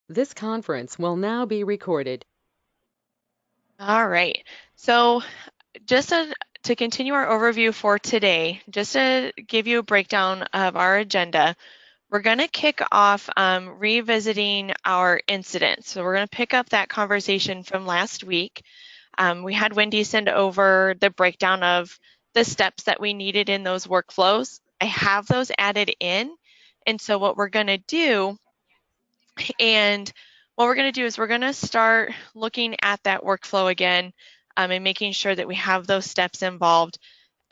This conference will now be recorded. All right. So just to continue our overview for today, just to give you a breakdown of our agenda, we're going to kick off revisiting our incidents. So we're going to pick up that conversation from last week. We had Wendy send over the breakdown of the steps that we needed in those workflows. I have those added in. And so what we're going to do and what we're going to do is we're going to start looking at that workflow again and making sure that we have those steps involved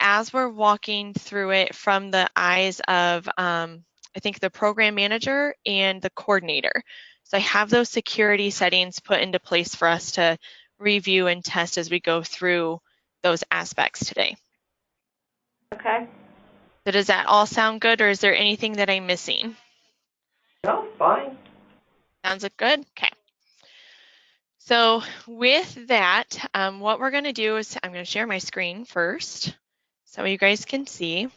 as we're walking through it from the eyes of, I think, the program manager and the coordinator. So I have those security settings put into place for us to review and test as we go through those aspects today. Okay. So does that all sound good, or is there anything that I'm missing? No, fine. Sounds good? Okay. So with that, what we're going to do is I'm going to share my screen first so you guys can see.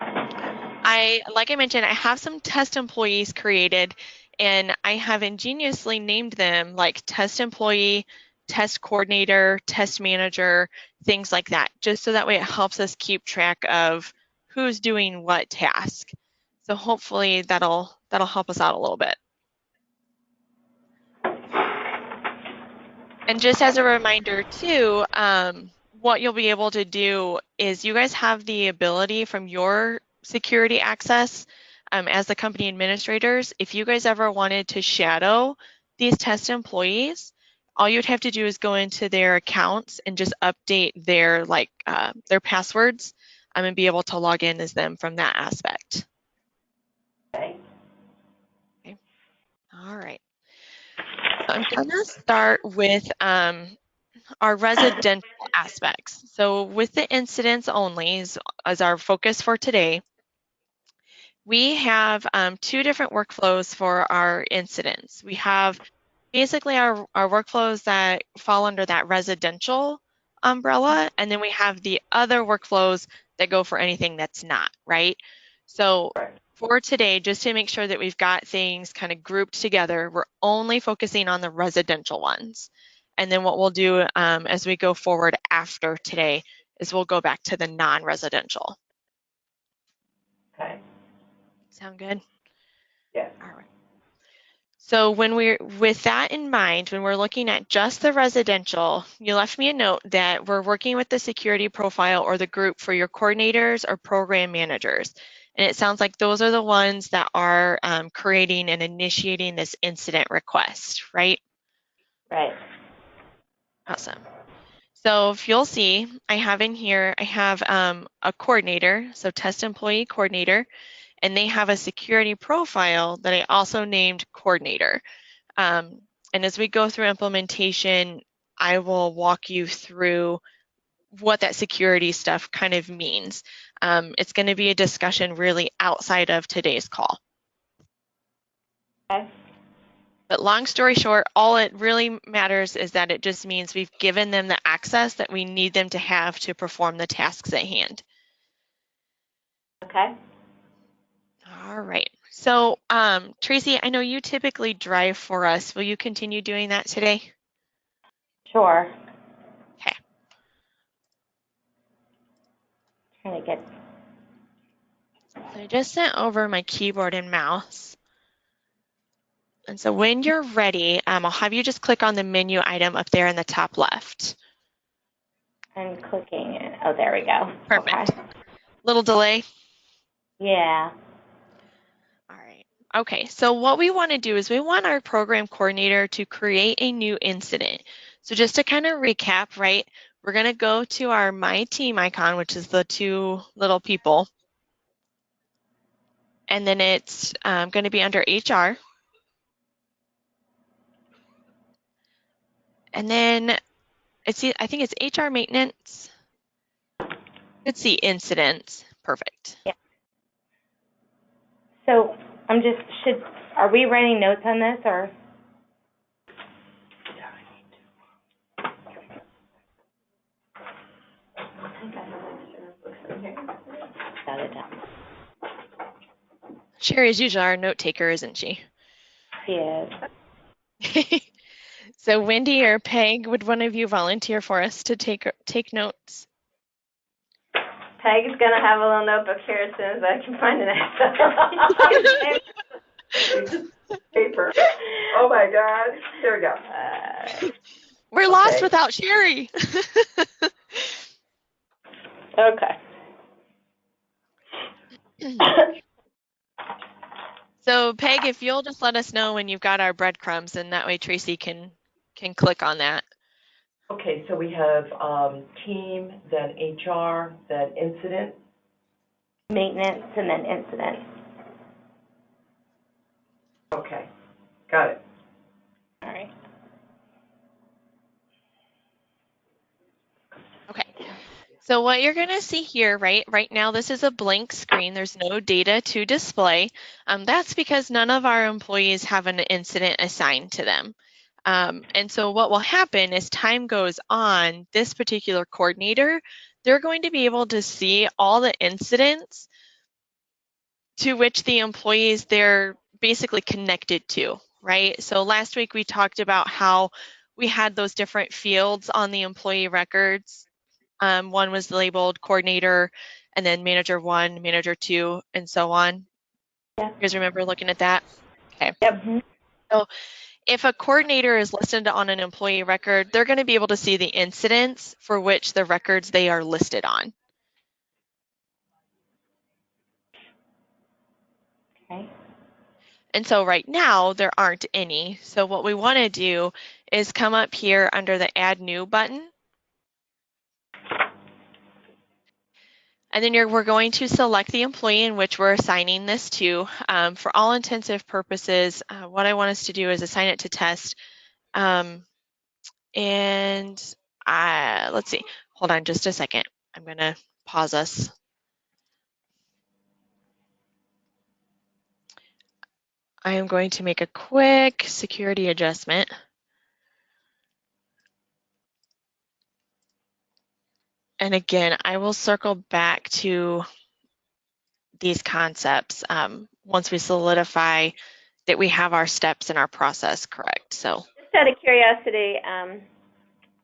Like I mentioned, I have some test employees created, and I have ingeniously named them like test employee, test coordinator, test manager, things like that, just so that way it helps us keep track of who's doing what task. So hopefully that'll help us out a little bit. And just as a reminder too, what you'll be able to do is you guys have the ability from your security access as the company administrators, if you guys ever wanted to shadow these test employees, all you'd have to do is go into their accounts and just update their their passwords and be able to log in as them from that aspect. Okay. Okay. All right. So I'm gonna start with our residential aspects. So with the incidents only as our focus for today, we have two different workflows for our incidents. We have basically our workflows that fall under that residential umbrella, and then we have the other workflows that go for anything that's not, right? So Right. for today, just to make sure that we've got things kind of grouped together, we're only focusing on the residential ones. And then what we'll do as we go forward after today is we'll go back to the non-residential. Okay. Sound good? Yes. All right. So with that in mind, when we're looking at just the residential, you left me a note that we're working with the security profile or the group for your coordinators or program managers. And it sounds like those are the ones that are creating and initiating this incident request, right? Right. Awesome. So if you'll see, I have in here, I have a coordinator, so test employee coordinator, and they have a security profile that I also named coordinator. And as we go through implementation, I will walk you through what that security stuff kind of means. It's going to be a discussion really outside of today's call. Okay. But long story short, all it really matters is that it just means we've given them the access that we need them to have to perform the tasks at hand. Okay. All right. So, Tracy, I know you typically drive for us. Will you continue doing that today? Sure. Okay. Trying to get. So I just sent over my keyboard and mouse. And so when you're ready, I'll have you just click on the menu item up there in the top left. I'm clicking it. Oh, there we go. Perfect. Okay. Little delay. Yeah. All right. Okay, so what we want to do is we want our program coordinator to create a new incident. So just to kind of recap, right, we're going to go to our My Team icon, which is the two little people. And then it's going to be under HR. And then I think it's HR maintenance. Let's see, incidents. Perfect. Yeah. So are we writing notes on this or? Sherry is usually our note taker, isn't she? He is. So Wendy or Peg, would one of you volunteer for us to take notes? Peg's gonna have a little notebook here as soon as I can find an paper. Oh my God! There we go. We're lost without Sherry. Okay. So Peg, if you'll just let us know when you've got our breadcrumbs, and that way Tracy can click on that. Okay, so we have team, then HR, then incident. Maintenance and then incident. Okay, got it. All right. Okay. So what you're going to see here, right now, this is a blank screen. There's no data to display. That's because none of our employees have an incident assigned to them. And so what will happen as time goes on, this particular coordinator, they're going to be able to see all the incidents to which the employees they're basically connected to, right? So last week we talked about how we had those different fields on the employee records. One was labeled coordinator, and then manager 1, manager 2, and so on. Yeah. You guys remember looking at that? Okay. Yep. So if a coordinator is listed on an employee record, they're going to be able to see the incidents for which the records they are listed on. Okay. And so right now there aren't any. So what we want to do is come up here under the Add New button. And then we're going to select the employee in which we're assigning this to. For all intensive purposes, what I want us to do is assign it to test. And let's see, hold on just a second. I'm going to pause us. I am going to make a quick security adjustment. And again, I will circle back to these concepts once we solidify that we have our steps and our process correct. So, Just out of curiosity, I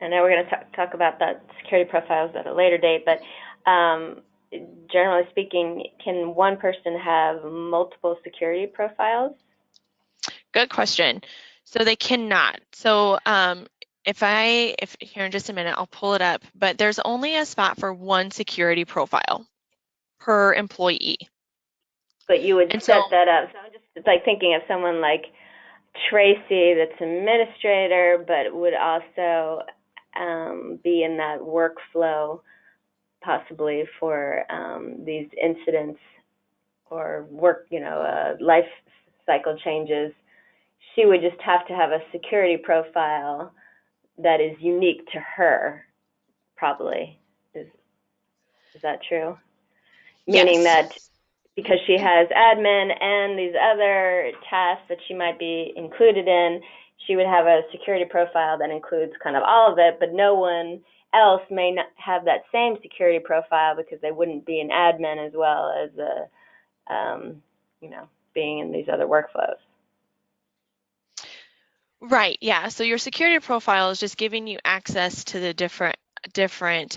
know we're going to talk about that security profiles at a later date, but generally speaking, can one person have multiple security profiles? good question. So they cannot. So if here in just a minute, I'll pull it up, but there's only a spot for one security profile per employee. But you would And set so, that up. So I'm just like thinking of someone like Tracy that's administrator, but would also be in that workflow possibly for these incidents or work, life cycle changes. She would just have to have a security profile that is unique to her, probably. Is that true? yes. Meaning that because she has admin and these other tasks that she might be included in, she would have a security profile that includes kind of all of it, but no one else may not have that same security profile because they wouldn't be an admin as well as being in these other workflows. Right, yeah. So your security profile is just giving you access to the different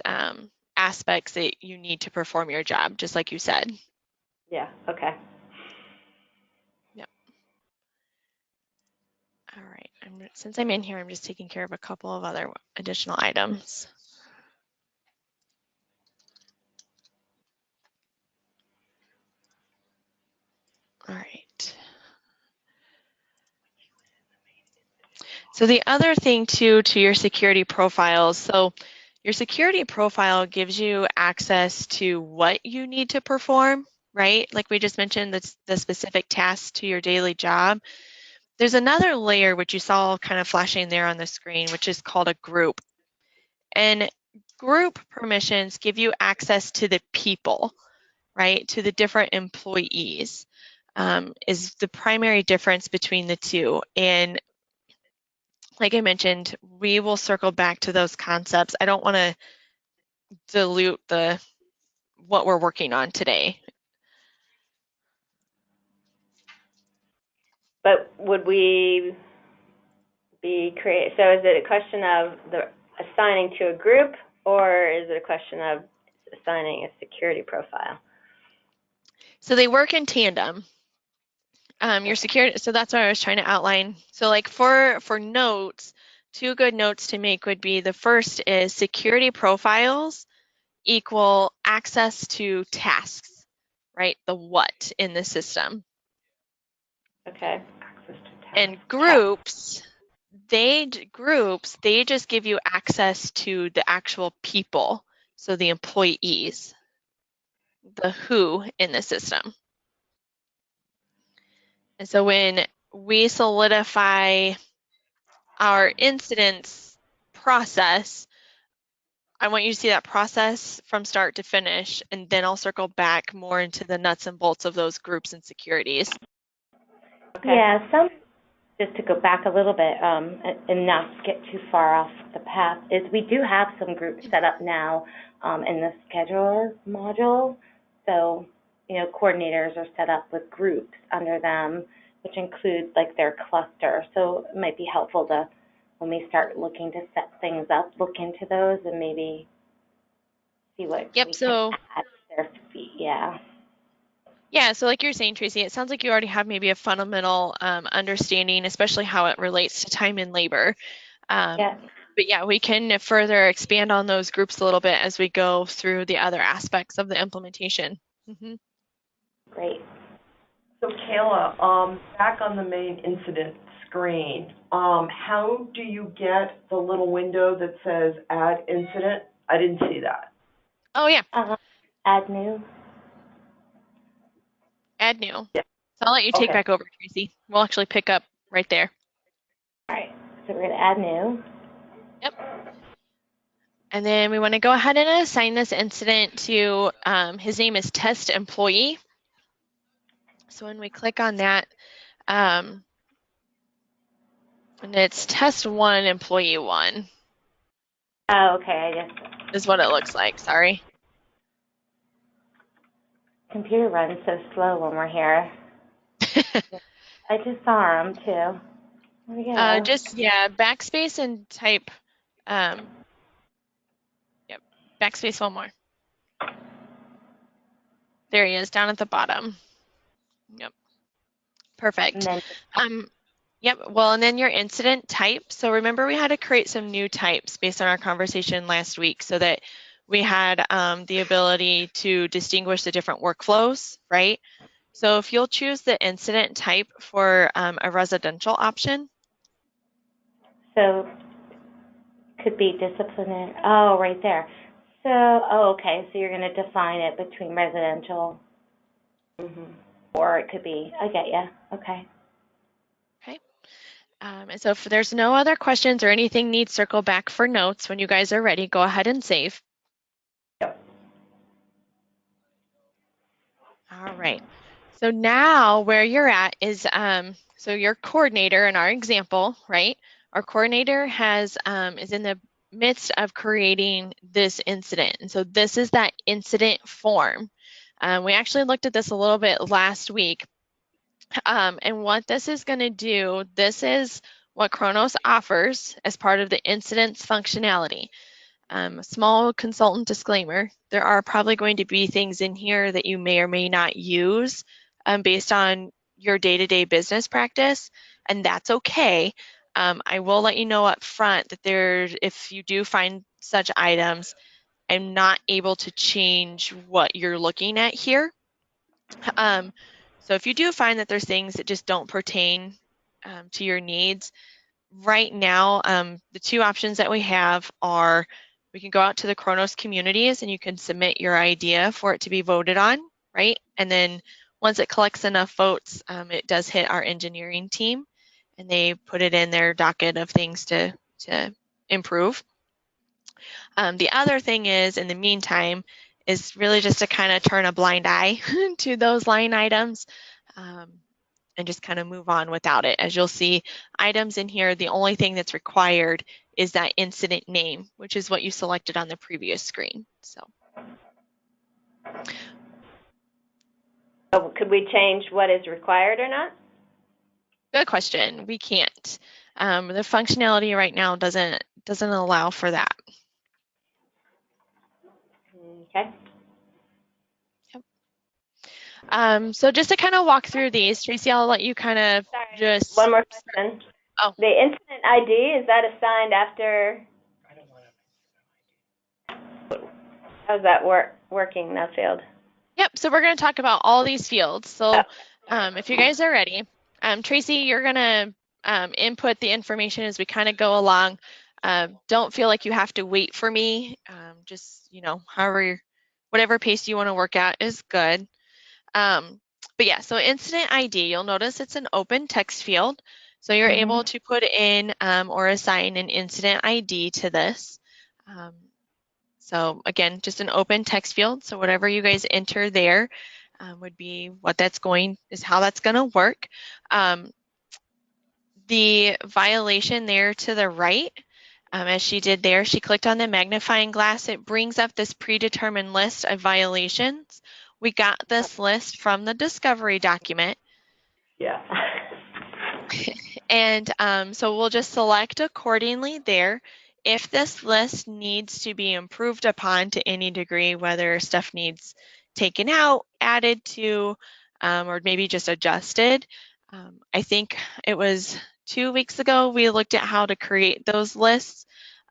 aspects that you need to perform your job, just like you said. Yeah, okay. Yep. All right, since I'm in here, I'm just taking care of a couple of other additional items. All right. So the other thing too to your security profiles, so your security profile gives you access to what you need to perform, right? Like we just mentioned, the specific tasks to your daily job. There's another layer which you saw kind of flashing there on the screen, which is called a group. And group permissions give you access to the people, right? To the different employees is the primary difference between the two. And like I mentioned, we will circle back to those concepts. I don't want to dilute what we're working on today. But would we be so is it a question of assigning to a group, or is it a question of assigning a security profile? So they work in tandem. Your security, so that's what I was trying to outline. So like for notes, 2 good notes to make would be, the first is security profiles equal access to tasks, right? The what in the system. Okay. Access to tasks. And groups, they just give you access to the actual people, so the employees, the who in the system. And so when we solidify our incidents process, I want you to see that process from start to finish, and then I'll circle back more into the nuts and bolts of those groups and securities. Okay. Yeah, just to go back a little bit and not get too far off the path, is we do have some groups set up now in the scheduler module. So, coordinators are set up with groups under them, which include like their cluster. So it might be helpful to, when we start looking to set things up, look into those and maybe see what we So can add to their feet. Yeah. yeah, so like you're saying, Tracy, it sounds like you already have maybe a fundamental understanding, especially how it relates to time and labor. Yeah. But yeah, we can further expand on those groups a little bit as we go through the other aspects of the implementation. Mm-hmm. Great. So Kayla, back on the main incident screen, how do you get the little window that says add incident? I didn't see that. Oh yeah, Add new. add new. Yeah. So I'll let you take Okay. back over, Tracy. We'll actually pick up right there. All right. So we're going to add new. Yep. And then we want to go ahead and assign this incident to, his name is test employee. So when we click on that, and it's test 1 employee 1 Oh, okay. I guess is what it looks like. Sorry. computer runs so slow when we're here. I just saw them too. There we go. Just, yeah, backspace and type, yep, backspace 1 more. There he is, down at the bottom. Yep. Perfect. And then, Yep, well, and then your incident type. So remember, we had to create some new types based on our conversation last week so that we had the ability to distinguish the different workflows, right? So if you'll choose the incident type for a residential option. so could be disciplinary. Oh, right there. So, oh, okay. So you're going to define it between residential, or it could be. I get you. Okay. Okay. And so if there's no other questions or anything needs circle back for notes, when you guys are ready, go ahead and save. Yep. All right. So now where you're at is, so your coordinator in our example, right? Our coordinator has is in the midst of creating this incident. And so this is that incident form. We actually looked at this a little bit last week. And what this is going to do, this is what Kronos offers as part of the incidents functionality. A small consultant disclaimer, there are probably going to be things in here that you may or may not use based on your day-to-day business practice, and that's okay. I will let you know up front that if you do find such items, I'm not able to change what you're looking at here. So if you do find that there's things that just don't pertain to your needs, right now, the 2 options that we have are, we can go out to the Kronos communities and you can submit your idea for it to be voted on, right? And then once it collects enough votes, it does hit our engineering team and they put it in their docket of things to improve. The other thing is, in the meantime, is really just to kind of turn a blind eye to those line items and just kind of move on without it. As you'll see, items in here, the only thing that's required is that incident name, which is what you selected on the previous screen. So Could we change what is required or not? Good question. We can't. The functionality right now doesn't allow for that. Okay. So just to kind of walk through these, Tracy, I'll let you kind of Sorry, just. one more question. Oh. The incident ID, is that assigned after? How's that working, that field? Yep, so we're going to talk about all these fields. So if you guys are ready, Tracy, you're going to input the information as we kind of go along. Don't feel like you have to wait for me. Just, however, whatever pace you want to work at is good. But yeah, so incident ID, you'll notice it's an open text field. So you're able to put in or assign an incident ID to this. So again, just an open text field. So whatever you guys enter there would be how that's going to work. The violation there to the right, as she did there, she clicked on the magnifying glass. It brings up this predetermined list of violations. We got this list from the discovery document. Yeah. And so we'll just select accordingly there. If this list needs to be improved upon to any degree, whether stuff needs taken out, added to, or maybe just adjusted, I think it was 2 weeks ago we looked at how to create those lists.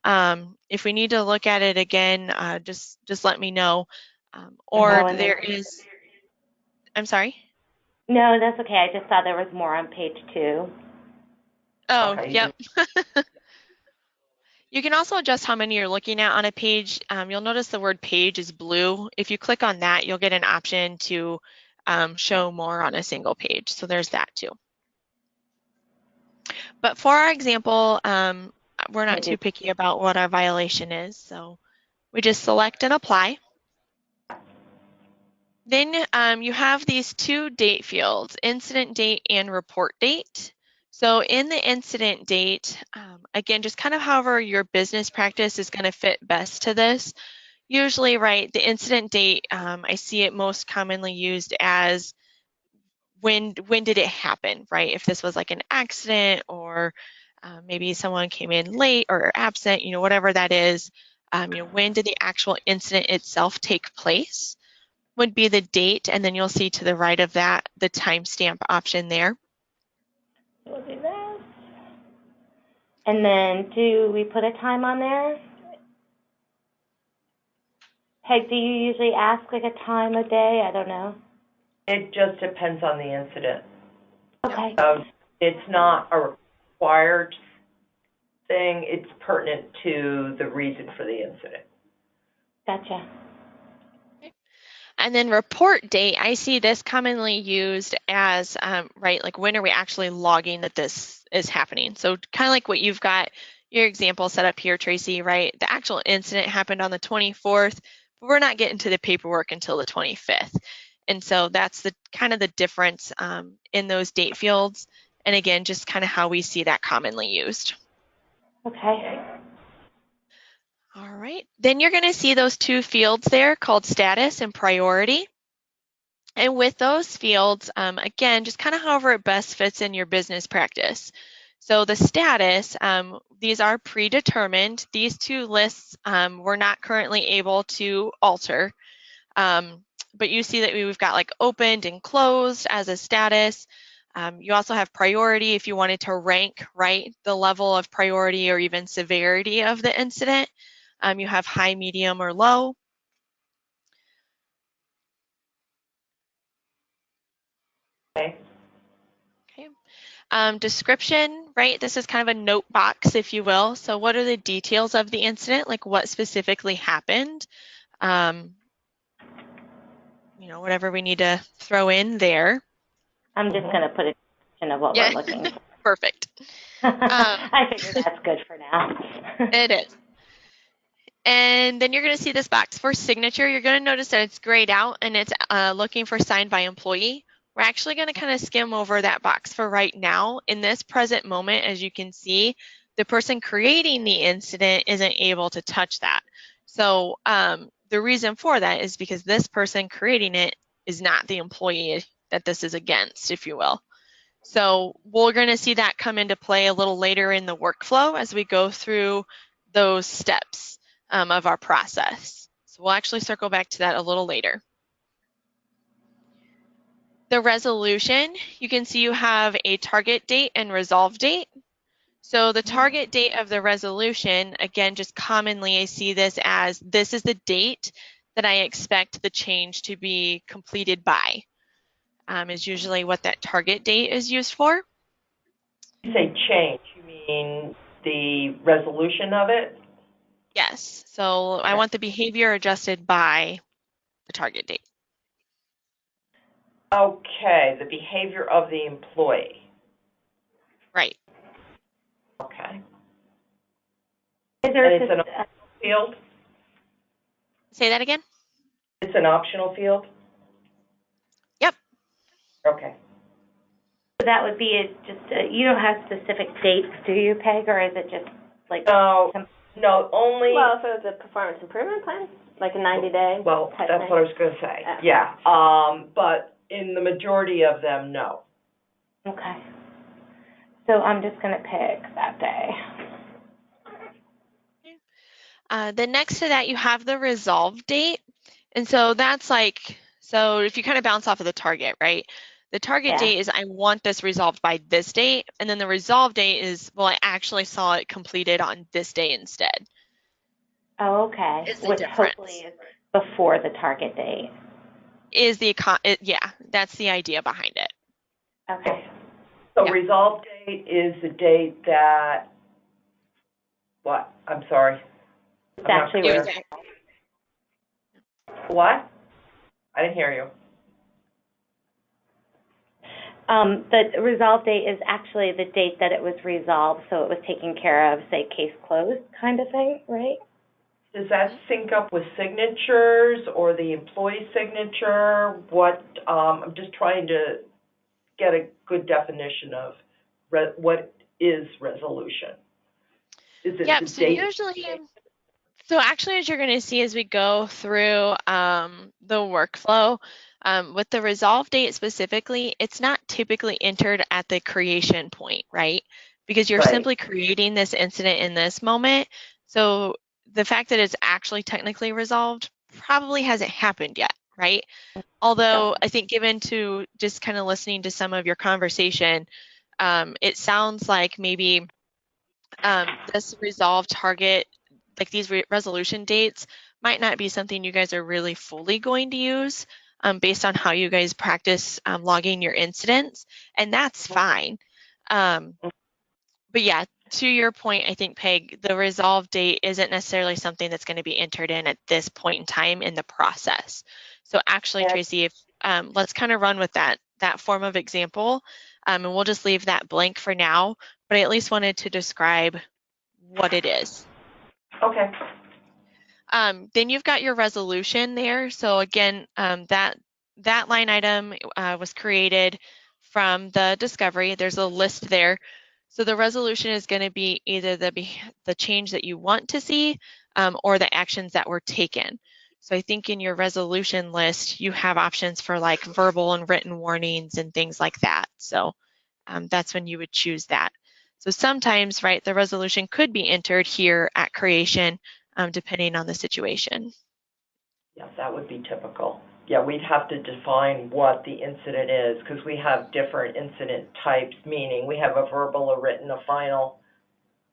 If we need to look at it again, just let me know. Or there is, I'm sorry? No, that's okay. I just saw there was more on page 2. Oh, Okay. yep. You can also adjust how many you're looking at on a page. You'll notice the word page is blue. If you click on that, you'll get an option to show more on a single page. So there's that too. But for our example, we're not too picky about what our violation is. So we just select and apply. Then you have these 2 date fields, incident date and report date. So in the incident date, again, just kind of however your business practice is going to fit best to this. Usually, right, the incident date, I see it most commonly used as when did it happen, right? If this was like an accident or maybe someone came in late or absent, whatever that is, when did the actual incident itself take place would be the date, and then you'll see to the right of that the timestamp option there. We'll do that. And then do we put a time on there? Peg, do you usually ask like a time of day? I don't know. It just depends on the incident. Okay. It's not a required thing. It's pertinent to the reason for the incident. Gotcha. And then report date, I see this commonly used as, right, like when are we actually logging that this is happening? So kind of like what you've got your example set up here, Tracy, right? The actual incident happened on the 24th, but we're not getting to the paperwork until the 25th. And so that's the kind of the difference in those date fields. And again, just kind of how we see that commonly used. Okay. All right, then you're going to see those 2 fields there called status and priority. And with those fields, again, just kind of however it best fits in your business practice. So the status, these are predetermined. These 2 lists we're not currently able to alter. But you see that we've got like opened and closed as a status. You also have priority if you wanted to rank, right, the level of priority or even severity of the incident. You have high, medium, or low. Okay. Okay. Description, right? This is kind of a note box, if you will. So what are the details of the incident? Like what specifically happened? Whatever we need to throw in there. I'm just going to put a description of what we're looking for. Perfect. I figure that's good for now. It is. And then you're going to see this box for signature. You're going to notice that it's grayed out and it's looking for signed by employee. We're actually going to kind of skim over that box for right now. In this present moment, as you can see, the person creating the incident isn't able to touch that. So the reason for that is because this person creating it is not the employee that this is against, if you will. So we're going to see that come into play a little later in the workflow as we go through those steps of our process. So we'll actually circle back to that a little later. The resolution, you can see you have a target date and resolve date. So the target date of the resolution, again, just commonly I see this as this is the date that I expect the change to be completed by, is usually what that target date is used for. You say change, you mean the resolution of it? Yes, so I want the behavior adjusted by the target date. Okay, the behavior of the employee. Right. Okay. Is there And it's an optional field? Say that again? It's an optional field? Yep. Okay. So that would be you don't have specific dates, do you, Peg, or is it just like? No, only. Well, if it was a performance improvement plan, like a 90-day. Well, type that's thing. what I was going to say. Yeah. But in the majority of them, no. Okay. So I'm just going to pick that day. Then next to that, you have the resolve date. And so that's like, so if you kind of bounce off of the target, right? The target date is I want this resolved by this date. And then the resolve date is, well, I actually saw it completed on this day instead. Oh, okay. Which hopefully is before the target date. Is yeah, that's the idea behind it. Okay. So resolve date is the date that, what? I'm sorry. It's actually What? I didn't hear you. The resolve date is actually the date that it was resolved, so it was taken care of, say, case closed kind of thing, right? Does that sync up with signatures or the employee signature? What, I'm just trying to get a good definition of what is resolution. Is it the so date? Usually, so actually as you're going to see as we go through the workflow, with the resolve date specifically, it's not typically entered at the creation point, right? Because you're simply creating this incident in this moment. So the fact that it's actually technically resolved probably hasn't happened yet, right? Although I think given to just kind of listening to some of your conversation, it sounds like maybe this resolve target, like these resolution dates, might not be something you guys are really fully going to use based on how you guys practice logging your incidents, and that's fine. But yeah, to your point, I think, Peg, the resolve date isn't necessarily something that's going to be entered in at this point in time in the process. So actually, Tracy, if let's kind of run with that form of example, and we'll just leave that blank for now, but I at least wanted to describe what it is. Okay. Then you've got your resolution there. So again, that line item was created from the discovery. There's a list there. So the resolution is going to be either the change that you want to see or the actions that were taken. So I think in your resolution list, you have options for like verbal and written warnings and things like that. So that's when you would choose that. So sometimes, right, the resolution could be entered here at creation, depending on the situation. Yeah, that would be typical. Yeah, we'd have to define what the incident is because we have different incident types, meaning we have a verbal, a written, a final,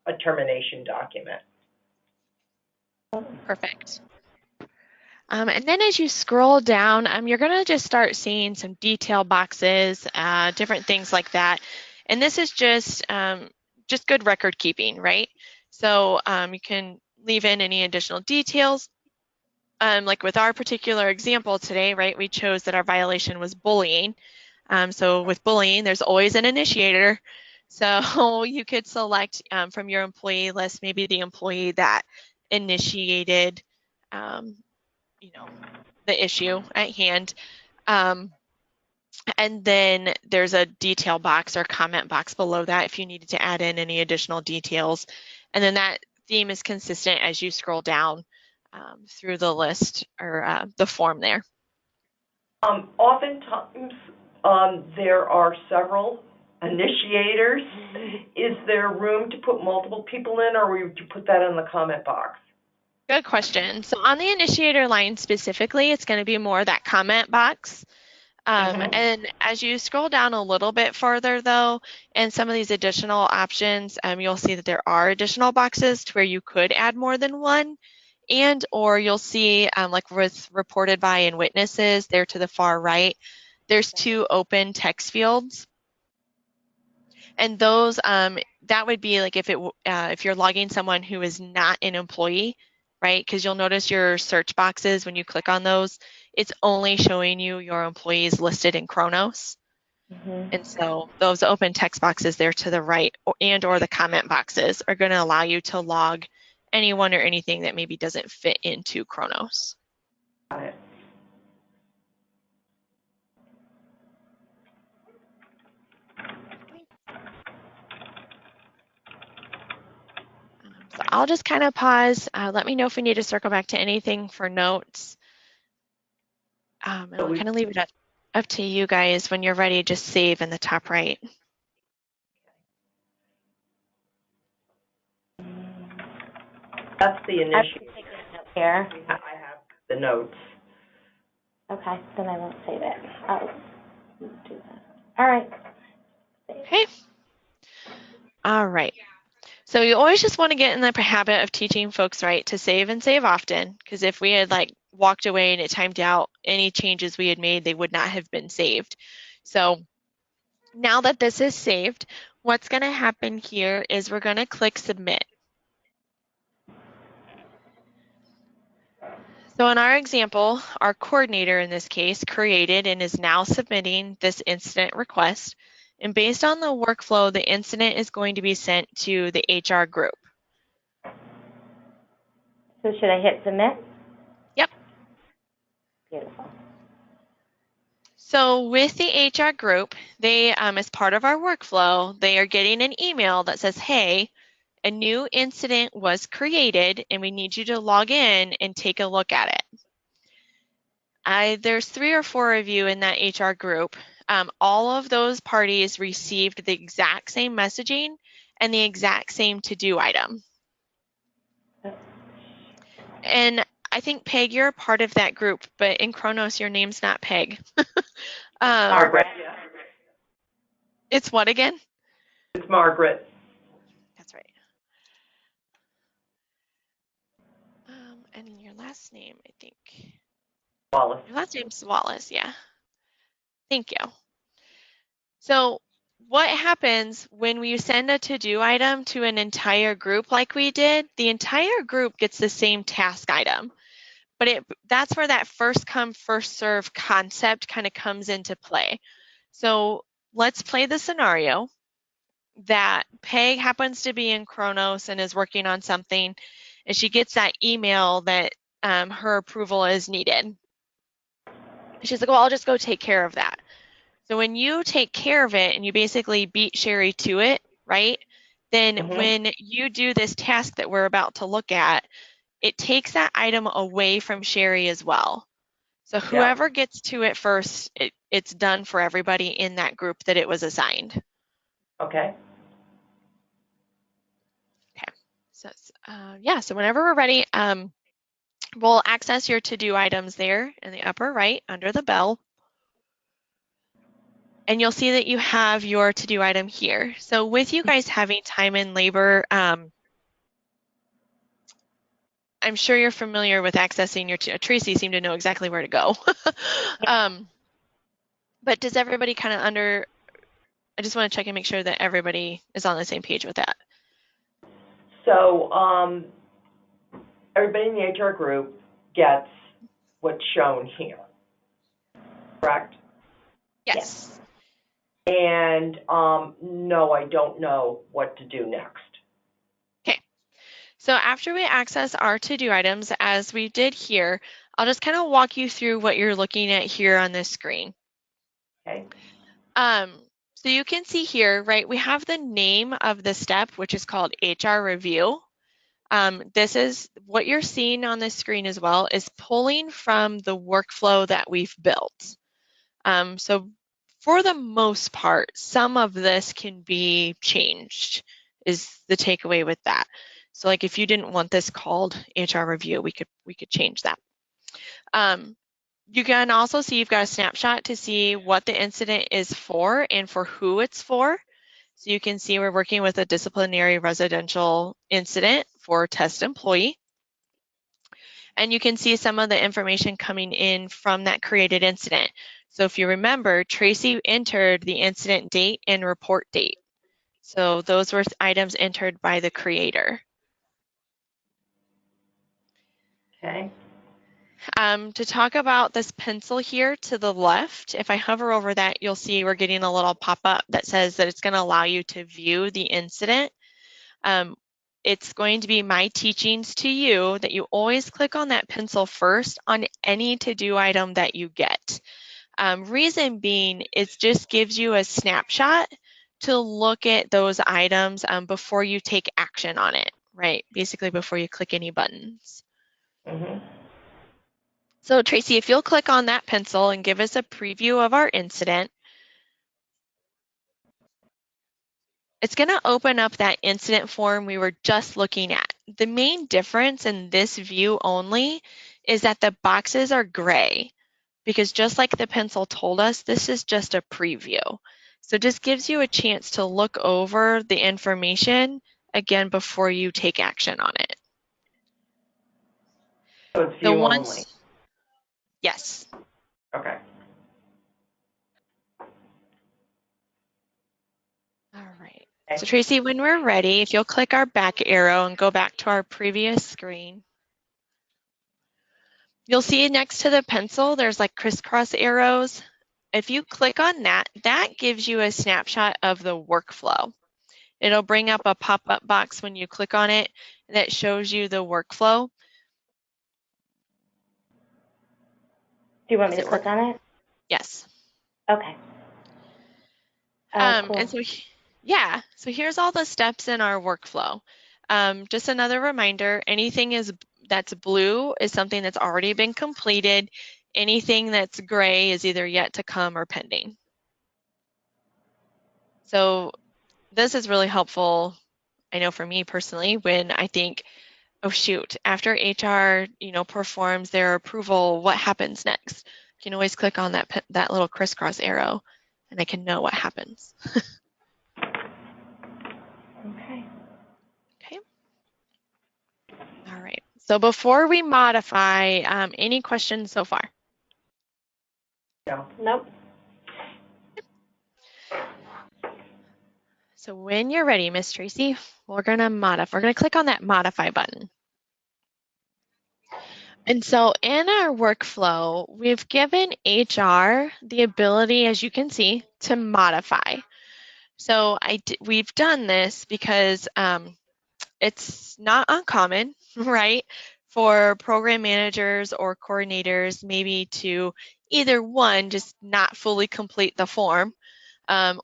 a termination document. Perfect. And then as you scroll down, you're going to just start seeing some detail boxes, different things like that. And this is just good record keeping, right? So you can leave in any additional details. Like with our particular example today, right, we chose that our violation was bullying. So with bullying, there's always an initiator. So you could select from your employee list, maybe the employee that initiated, the issue at hand. And then there's a detail box or comment box below that if you needed to add in any additional details. And then that theme is consistent as you scroll down through the list or the form there. Oftentimes, there are several initiators, is there room to put multiple people in, or would you put that in the comment box? Good question. So on the initiator line specifically, it's going to be more that comment box. And as you scroll down a little bit further, though, and some of these additional options, you'll see that there are additional boxes to where you could add more than one, and or you'll see, like with reported by and witnesses there to the far right, there's 2 open text fields. And those, that would be like if you're logging someone who is not an employee, right? Because you'll notice your search boxes when you click on those, it's only showing you your employees listed in Kronos. And so those open text boxes there to the right and or the comment boxes are going to allow you to log anyone or anything that maybe doesn't fit into Kronos. Got it. So I'll just kind of pause. Let me know if we need to circle back to anything for notes. And I'll kind of leave it up to you guys. When you're ready, just save in the top right. That's the initiator. Here. I have the notes. Okay, then I won't save it. I'll do that. All right. Okay. All right. So you always just want to get in the habit of teaching folks, right, to save and save often, because if we had like walked away and it timed out any changes we had made, they would not have been saved. So now that this is saved, what's going to happen here is we're going to click submit. So in our example, our coordinator in this case created and is now submitting this incident request. And based on the workflow, the incident is going to be sent to the HR group. So should I hit submit? Yep. Beautiful. So with the HR group, they, as part of our workflow, they are getting an email that says, hey, a new incident was created and we need you to log in and take a look at it. There's 3 or 4 of you in that HR group. All of those parties received the exact same messaging and the exact same to-do item. And I think, Peg, you're a part of that group, but in Kronos, your name's not Peg. Margaret. It's what again? It's Margaret. That's right. And your last name, I think. Wallace. Your last name's Wallace, yeah. Thank you. So what happens when we send a to-do item to an entire group like we did? The entire group gets the same task item, but that's where that first come, first serve concept kind of comes into play. So let's play the scenario that Peg happens to be in Kronos and is working on something, and she gets that email that her approval is needed. She's like, well, I'll just go take care of that. So when you take care of it and you basically beat Sherry to it, right, then when you do this task that we're about to look at, it takes that item away from Sherry as well. So whoever gets to it first, it's done for everybody in that group that it was assigned. Okay. Okay. So yeah, so whenever we're ready, we'll access your to-do items there in the upper right under the bell. And you'll see that you have your to-do item here. So with you guys having time and labor, I'm sure you're familiar with accessing your, Tracy seemed to know exactly where to go. But does everybody kind of I just want to check and make sure that everybody is on the same page with that. So everybody in the HR group gets what's shown here, correct? Yes. And no, I don't know what to do next. Okay. So after we access our to-do items, as we did here, I'll just kind of walk you through what you're looking at here on this screen. Okay. So you can see here, right, we have the name of the step, which is called HR review. This is what you're seeing on this screen as well, is pulling from the workflow that we've built. So for the most part, some of this can be changed, is the takeaway with that. So like if you didn't want this called HR review, we could change that. You can also see you've got a snapshot to see what the incident is for and for who it's for. So you can see we're working with a disciplinary residential incident for test employee. And you can see some of the information coming in from that created incident. So if you remember, Tracy entered the incident date and report date. So those were items entered by the creator. Okay. To talk about this pencil here to the left, if I hover over that, you'll see we're getting a little pop-up that says that it's going to allow you to view the incident. It's going to be my teachings to you that you always click on that pencil first on any to-do item that you get. Reason being, it just gives you a snapshot to look at those items before you take action on it, right? Basically before you click any buttons. Mm-hmm. So Tracy, if you'll click on that pencil and give us a preview of our incident, it's going to open up that incident form we were just looking at. The main difference in this view only is that the boxes are gray, because just like the pencil told us, this is just a preview. So it just gives you a chance to look over the information again before you take action on it. So it's view only. Yes. Okay. All right. So Tracy, when we're ready, if you'll click our back arrow and go back to our previous screen, you'll see next to the pencil, there's like crisscross arrows. If you click on that, that gives you a snapshot of the workflow. It'll bring up a pop-up box when you click on it that shows you the workflow. Do you want me to click on it? Yes. Okay. Cool. And so, yeah, so here's all the steps in our workflow. Just another reminder, anything that's blue is something that's already been completed. Anything that's gray is either yet to come or pending. So this is really helpful, I know for me personally, when I think, oh shoot, after HR, performs their approval, what happens next? You can always click on that little crisscross arrow and I can know what happens. Okay. Okay. All right. So before we modify, any questions so far? No. Nope. So when you're ready, Miss Tracy, we're going to modify. We're going to click on that modify button. And so in our workflow, we've given HR the ability, as you can see, to modify. So we've done this because it's not uncommon, right, for program managers or coordinators maybe to either one, just not fully complete the form,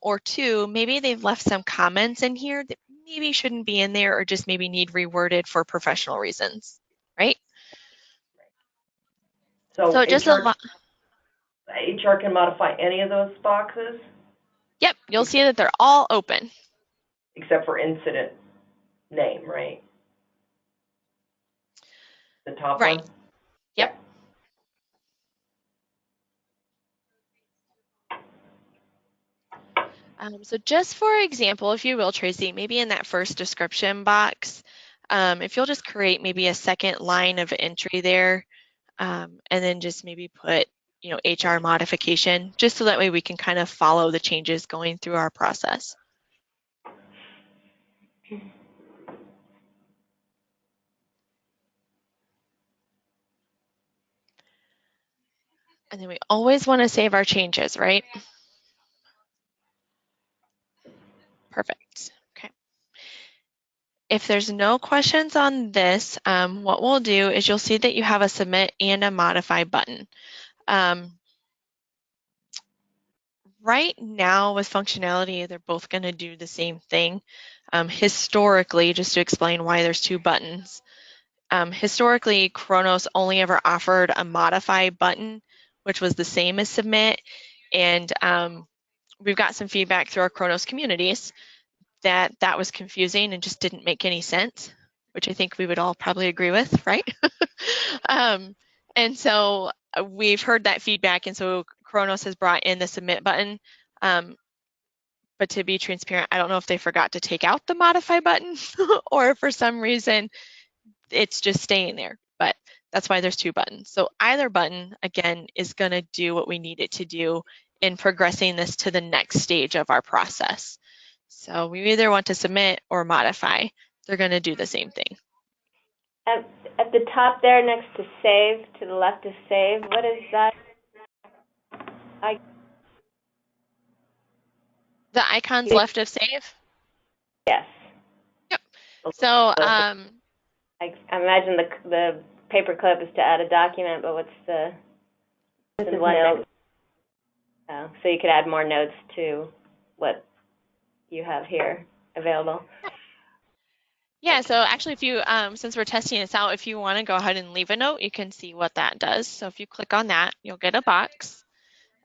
or two, maybe they've left some comments in here that maybe shouldn't be in there or just maybe need reworded for professional reasons, right? So just HR can modify any of those boxes? Yep, you'll see that they're all open. Except for incident name, right? The top Right. one? Yep. So just for example, if you will, Tracy, maybe in that first description box, if you'll just create maybe a second line of entry there, and then just maybe put, HR modification, just so that way we can kind of follow the changes going through our process. And then we always want to save our changes, right? Perfect. Okay. If there's no questions on this, what we'll do is you'll see that you have a submit and a modify button. Right now with functionality, they're both going to do the same thing. Historically, just to explain why there's two buttons, historically, Kronos only ever offered a modify button, which was the same as submit. And we've got some feedback through our Kronos communities that was confusing and just didn't make any sense, which I think we would all probably agree with, right? And so we've heard that feedback, and so Kronos has brought in the submit button. But to be transparent, I don't know if they forgot to take out the modify button or for some reason it's just staying there, but that's why there's two buttons. So either button, again, is going to do what we need it to do in progressing this to the next stage of our process. So we either want to submit or modify. They're going to do the same thing. At the top there, next to save, to the left of save, what is that? The icons left of save? Yes. Yep. So I imagine the paperclip is to add a document, but what's the one note? Oh, so you could add more notes to what you have here available. Yeah, so actually if you, since we're testing this out, if you want to go ahead and leave a note, you can see what that does. So if you click on that, you'll get a box.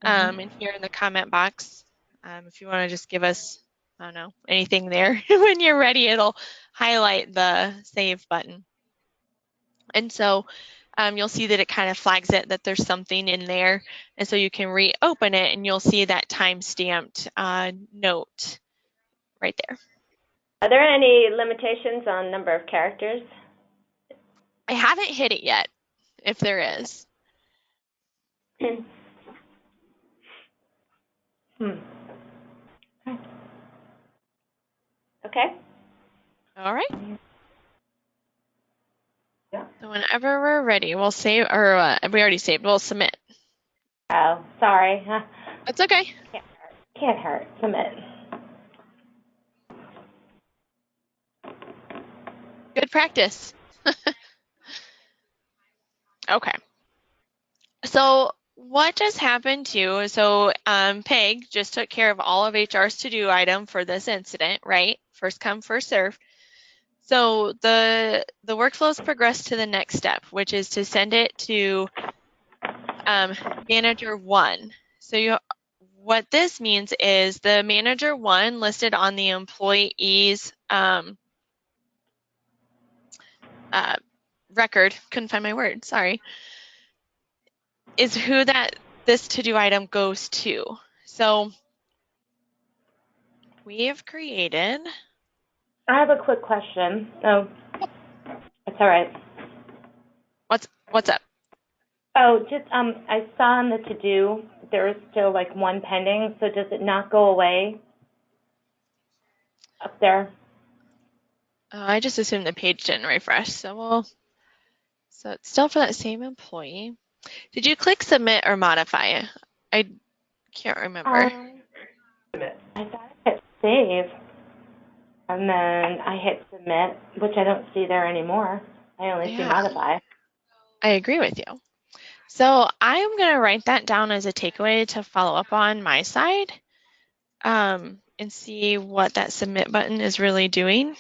And here in the comment box, if you want to just give us, I don't know, anything there, when you're ready, it'll highlight the save button. And so you'll see that it kind of flags it that there's something in there. And so you can reopen it and you'll see that time-stamped note right there. Are there any limitations on number of characters? I haven't hit it yet, if there is. Okay. All right. Yeah. So whenever we're ready, we'll save, or we already saved, we'll submit. Oh, sorry. That's okay. Can't hurt. Submit. Good practice. Okay. So what just happened too, so Peg just took care of all of HR's to-do item for this incident, right? First come, first serve. So the workflow's progressed to the next step, which is to send it to manager 1. So what this means is the manager 1 listed on the employee's record, couldn't find my word, sorry, is who this to-do item goes to. So we have created. I have a quick question. Oh, it's all right. What's up? Oh, just I saw on the to-do there is still like one pending. So does it not go away up there? I just assumed the page didn't refresh, so it's still for that same employee. Did you click submit or modify? I can't remember. Submit. I thought I hit save, and then I hit submit, which I don't see there anymore. I only see modify. I agree with you. So I am going to write that down as a takeaway to follow up on my side and see what that submit button is really doing.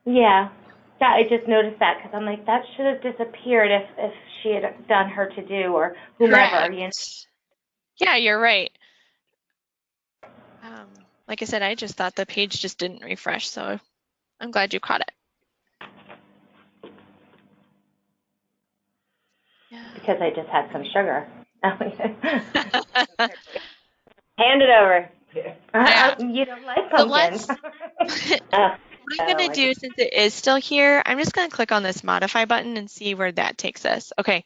Yeah, I just noticed that because I'm like, that should have disappeared if she had done her to do or whomever. Correct. You know? Yeah, you're right. Like I said, I just thought the page just didn't refresh, so I'm glad you caught it. Yeah. Because I just had some sugar. Hand it over. Yeah. You don't like So pumpkins. What I'm going to do, since it is still here, I'm just going to click on this modify button and see where that takes us. Okay,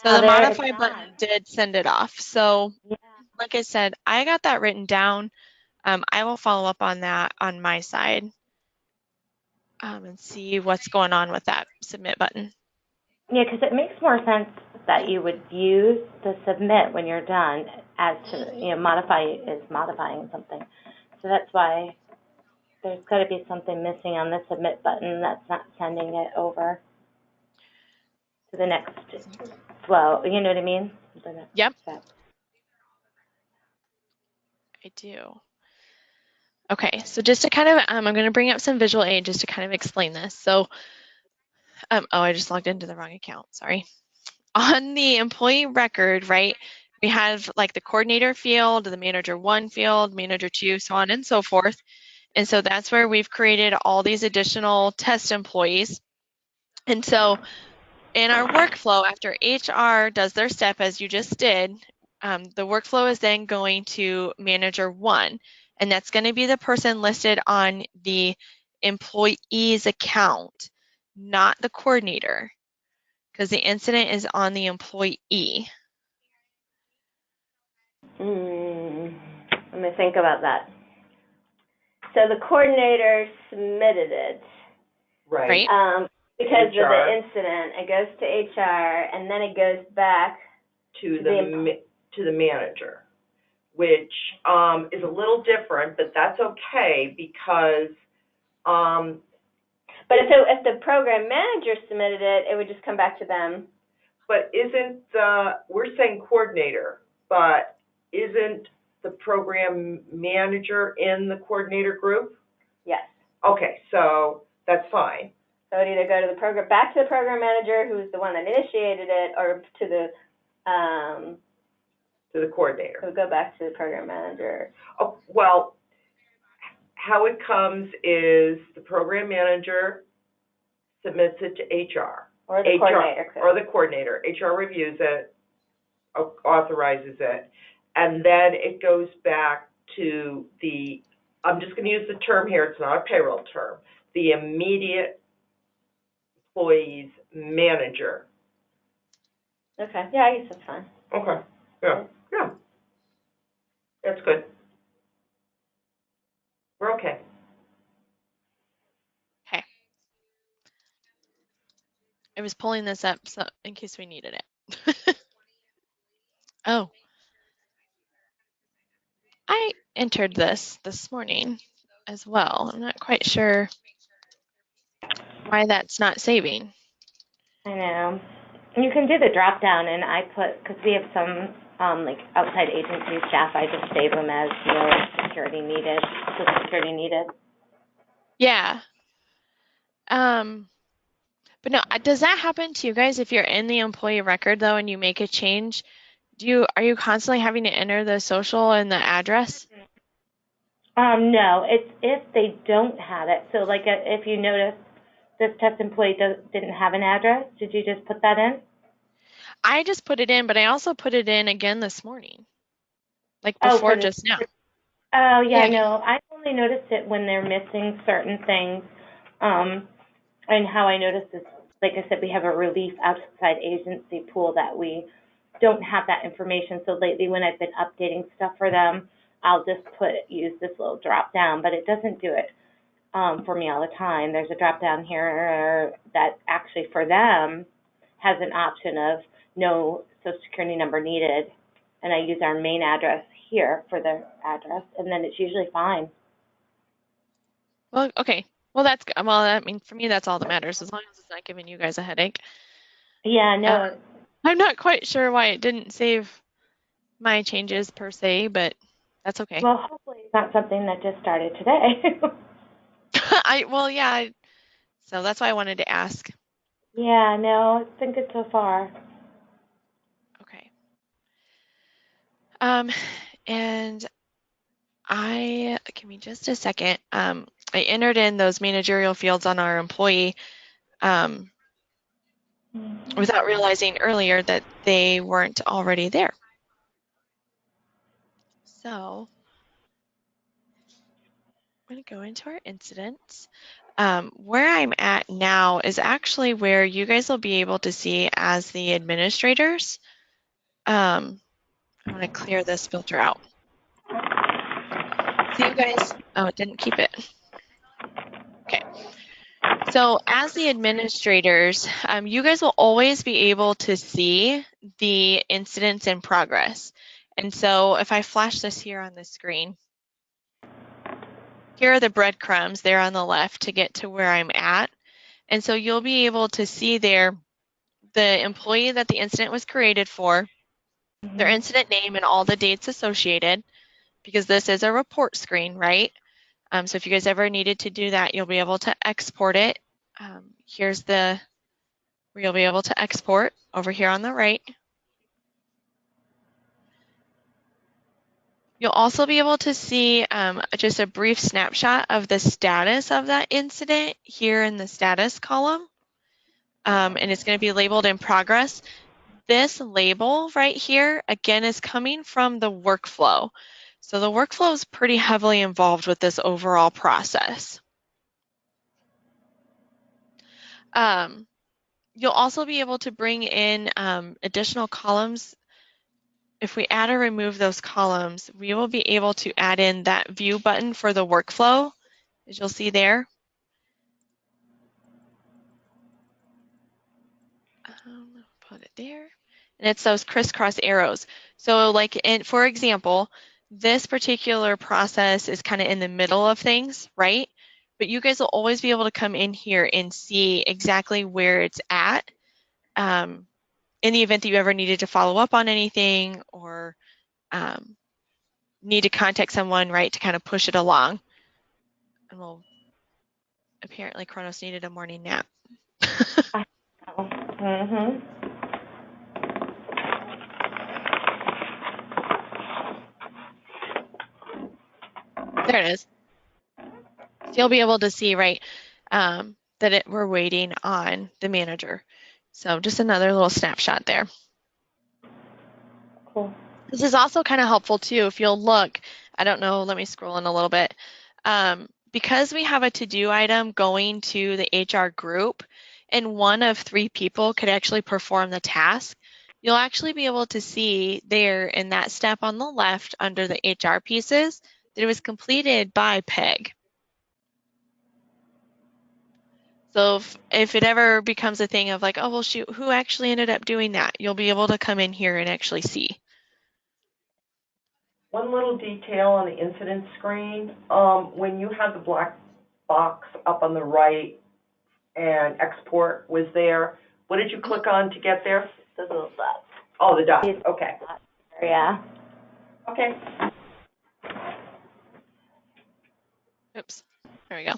so the modify button did send it off. So like I said, I got that written down. I will follow up on that on my side and see what's going on with that submit button. Yeah, because it makes more sense that you would use the submit when you're done as to, modify is modifying something. So that's why there's got to be something missing on the submit button that's not sending it over to the next flow. You know what I mean? Yep. Step. I do. Okay, so just to kind of, I'm going to bring up some visual aid just to kind of explain this. So, oh, I just logged into the wrong account, sorry. On the employee record, right, We have like the coordinator field, the manager 1 field, manager 2, so on and so forth. And so that's where we've created all these additional test employees. And so in our workflow, after HR does their step, as you just did, the workflow is then going to manager 1, and that's going to be the person listed on the employee's account, not the coordinator, because the incident is on the employee. Let me think about that. So the coordinator submitted it. Right. Because of HR. the incident, it goes to HR, and then it goes back To the manager, which is a little different, but that's okay because But if the program manager submitted it, it would just come back to them. but isn't we're saying coordinator, but isn't the program manager in the coordinator group? Yes. Okay, so that's fine. So it'd either go to the program, back to the program manager, who's the one that initiated it, or to the To the coordinator. it would go back to the program manager. Oh, well, how it comes is the program manager submits it to HR. Or the coordinator could. Or the coordinator. HR reviews it, authorizes it, and then it goes back to the, I'm just going to use the term here, it's not a payroll term, the immediate employee's manager. Okay. Yeah, I guess that's fine. Okay, yeah. That's good. We're okay. Okay. I was pulling this up so in case we needed it. Oh. I entered this morning as well. I'm not quite sure why that's not saving. I know. You can do the drop down, and I put, because we have some like outside agency staff, I just save them as no security needed, Social security needed. Yeah. But no, does that happen to you guys if you're in the employee record though and you make a change? Are you constantly having to enter the social and the address? No, it's if they don't have it. So like if you notice this test employee didn't have an address, did you just put that in? I just put it in, but I also put it in again this morning, like before just now. Oh, yeah, Yeah. no, I only noticed it when they're missing certain things. And how I noticed is, like I said, we have a relief outside agency pool that we don't have that information. So lately when I've been updating stuff for them, I'll just use this little drop down, but it doesn't do it for me all the time. There's a drop down here that actually for them has an option of no Social Security number needed, and I use our main address here for their address, and then it's usually fine. Well, okay. Well, that's good. Well, I mean, for me, that's all that matters, as long as it's not giving you guys a headache. Yeah, no. I'm not quite sure why it didn't save my changes per se, but that's okay. Well, hopefully it's not something that just started today. Yeah. So that's why I wanted to ask. Yeah, no, it's been good so far. Okay. And give me just a second. I entered in those managerial fields on our employee without realizing earlier that they weren't already there. So I'm going to go into our incidents. Where I'm at now is actually where you guys will be able to see as the administrators. I'm going to clear this filter out. So you guys, oh, it didn't keep it. Okay. So as the administrators, you guys will always be able to see the incidents in progress. And so if I flash this here on the screen, here are the breadcrumbs there on the left to get to where I'm at. And so you'll be able to see there the employee that the incident was created for, their incident name and all the dates associated, because this is a report screen, right? So if you guys ever needed to do that, you'll be able to export it. Here's where you'll be able to export over here on the right. You'll also be able to see just a brief snapshot of the status of that incident here in the status column. And it's going to be labeled in progress. This label right here, again, is coming from the workflow. So the workflow is pretty heavily involved with this overall process. You'll also be able to bring in additional columns. If we add or remove those columns, we will be able to add in that view button for the workflow, as you'll see there. Put it there. And it's those crisscross arrows. So like, for example, this particular process is kind of in the middle of things, right? But you guys will always be able to come in here and see exactly where it's at in the event that you ever needed to follow up on anything or need to contact someone, right, to kind of push it along. And well, apparently Kronos needed a morning nap. Mm-hmm. There it is. So you'll be able to see, right, that we're waiting on the manager. So just another little snapshot there. Cool. This is also kind of helpful too. If you'll look, I don't know, let me scroll in a little bit. Because we have a to-do item going to the HR group and one of 3 people could actually perform the task, you'll actually be able to see there in that step on the left under the HR pieces that it was completed by Peg. So if it ever becomes a thing of like, oh, well, shoot, who actually ended up doing that? You'll be able to come in here and actually see. One little detail on the incident screen, when you had the black box up on the right and export was there, what did you click on to get there? Those little dots. Oh, the dots, okay. Yeah. Okay. Oops, there we go.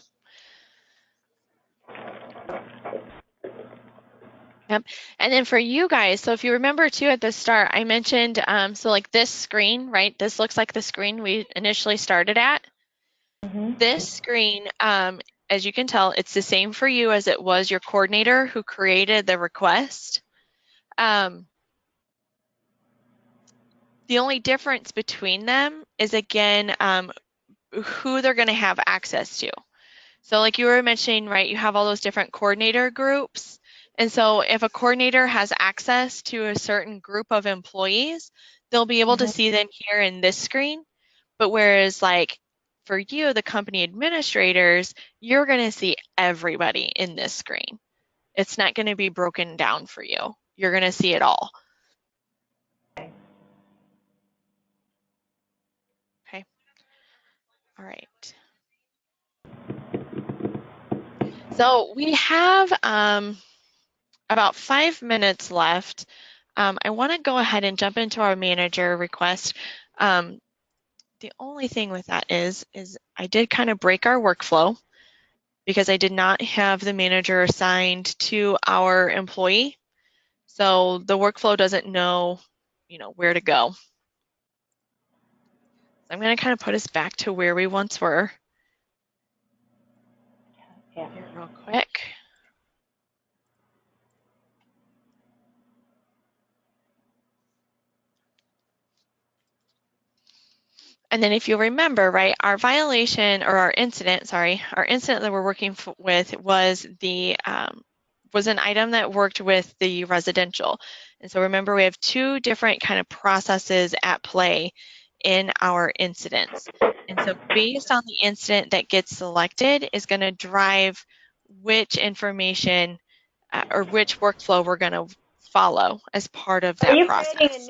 Yep. And then for you guys, so if you remember too at the start, I mentioned, so like this screen, right? This looks like the screen we initially started at. Mm-hmm. This screen, as you can tell, it's the same for you as it was your coordinator who created the request. The only difference between them is, again, who they're going to have access to. So like you were mentioning, right, you have all those different coordinator groups. And so if a coordinator has access to a certain group of employees, they'll be able to see them here in this screen. But whereas like for you, the company administrators, you're going to see everybody in this screen. It's not going to be broken down for you. You're going to see it all. Okay. All right. So we have about 5 minutes left. I want to go ahead and jump into our manager request. The only thing with that is I did kind of break our workflow because I did not have the manager assigned to our employee. So the workflow doesn't know, where to go. So I'm going to kind of put us back to where we once were. Yeah. Here real quick. And then if you remember, right, our violation or our incident that we're working with was was an item that worked with the residential. And so remember, we have 2 different kind of processes at play in our incidents. And so based on the incident that gets selected is going to drive which information or which workflow we're going to follow as part of that process.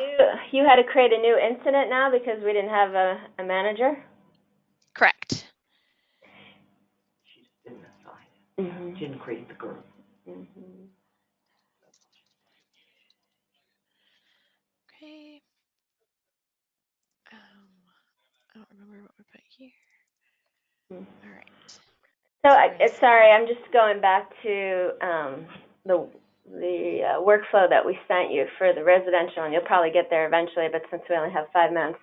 You had to create a new incident now because we didn't have a manager? Correct. She just didn't assign it. Mm-hmm. She didn't create the group. Mm-hmm. Okay. I don't remember what we put here. Mm-hmm. All right. So, sorry, I'm just going back to the workflow that we sent you for the residential, and you'll probably get there eventually, but since we only have 5 minutes,